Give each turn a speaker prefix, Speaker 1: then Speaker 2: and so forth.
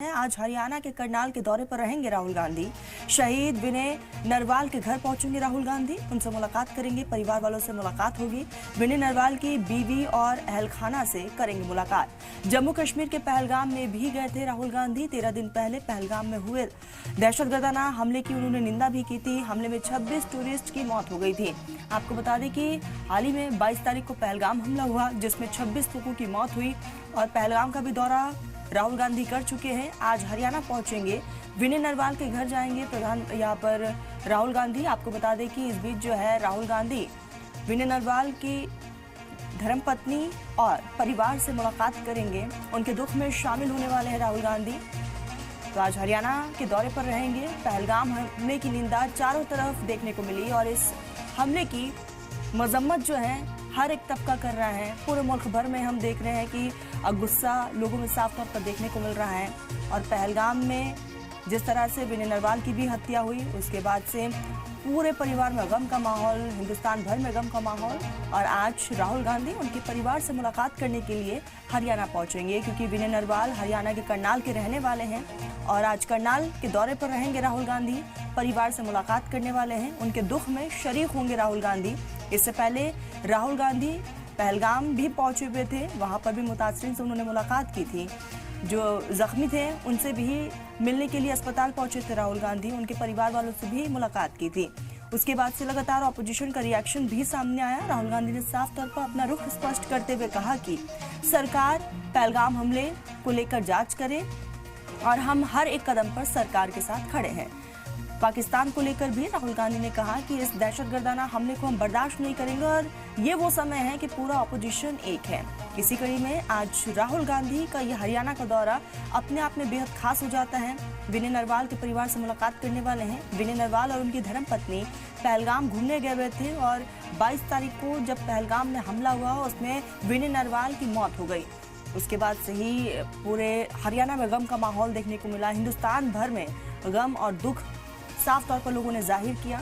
Speaker 1: आज हरियाणा के करनाल के दौरे पर रहेंगे राहुल गांधी। शहीद विनय नरवाल के घर पहुंचेंगे राहुल गांधी, उनसे मुलाकात करेंगे, परिवार वालों से मुलाकात होगी। विनय नरवाल की बीवी और अहलखाना से करेंगे मुलाकात। जम्मू कश्मीर के पहलगाम में भी गए थे राहुल गांधी। 13 दिन पहले पहलगाम में हुए दहशतगर्दाना हमले की उन्होंने निंदा भी की थी। हमले में 26 टूरिस्ट की मौत हो गई थी। आपको बता दें कि हाल ही में 22 तारीख को पहलगाम हमला हुआ, जिसमें 26 लोगों की मौत हुई और पहलगाम का भी दौरा राहुल गांधी कर चुके हैं। आज हरियाणा पहुंचेंगे, विनय नरवाल के घर जाएंगे यहाँ पर राहुल गांधी। आपको बता दें कि इस बीच जो है राहुल गांधी विनय नरवाल की धर्मपत्नी और परिवार से मुलाकात करेंगे, उनके दुख में शामिल होने वाले हैं राहुल गांधी। तो आज हरियाणा के दौरे पर रहेंगे। पहलगाम हमले की निंदा चारों तरफ देखने को मिली और इस हमले की मजम्मत जो है हर एक तबका कर रहा है। पूरे मुल्क भर में हम देख रहे हैं कि गुस्सा लोगों में साफ तौर पर देखने को मिल रहा है। और पहलगाम में जिस तरह से विनय नरवाल की भी हत्या हुई, उसके बाद से पूरे परिवार में गम का माहौल, हिंदुस्तान भर में गम का माहौल। और आज राहुल गांधी उनके परिवार से मुलाकात करने के लिए हरियाणा पहुंचेंगे, क्योंकि विनय नरवाल हरियाणा के करनाल के रहने वाले हैं और आज करनाल के दौरे पर रहेंगे राहुल गांधी। परिवार से मुलाकात करने वाले हैं, उनके दुख में शरीक होंगे राहुल गांधी। इससे पहले राहुल गांधी पहलगाम भी पहुंचे हुए थे, वहां पर भी मुतासरीन से उन्होंने मुलाकात की थी। जो जख्मी थे उनसे भी मिलने के लिए अस्पताल पहुंचे थे राहुल गांधी, उनके परिवार वालों से भी मुलाकात की थी। उसके बाद से लगातार ऑपोजिशन का रिएक्शन भी सामने आया। राहुल गांधी ने साफ तौर पर अपना रुख स्पष्ट करते हुए कहा कि सरकार पहलगाम हमले को लेकर जांच करे और हम हर एक कदम पर सरकार के साथ खड़े हैं। पाकिस्तान को लेकर भी राहुल गांधी ने कहा कि इस दहशतगर्दाना हमले को हम बर्दाश्त नहीं करेंगे और ये वो समय है कि पूरा ऑपोजिशन एक है। इसी कड़ी में आज राहुल गांधी का ये हरियाणा का दौरा अपने आप में बेहद खास हो जाता है। विनय नरवाल के परिवार से मुलाकात करने वाले हैं। विनय नरवाल और उनकी धर्मपत्नी पहलगाम घूमने गए हुए थे और 22 तारीख को जब पहलगाम में हमला हुआ उसमें विनय नरवाल की मौत हो गई। उसके बाद से ही पूरे हरियाणा में गम का माहौल देखने को मिला। हिंदुस्तान भर में गम और दुख साफ तौर पर लोगों ने जाहिर किया।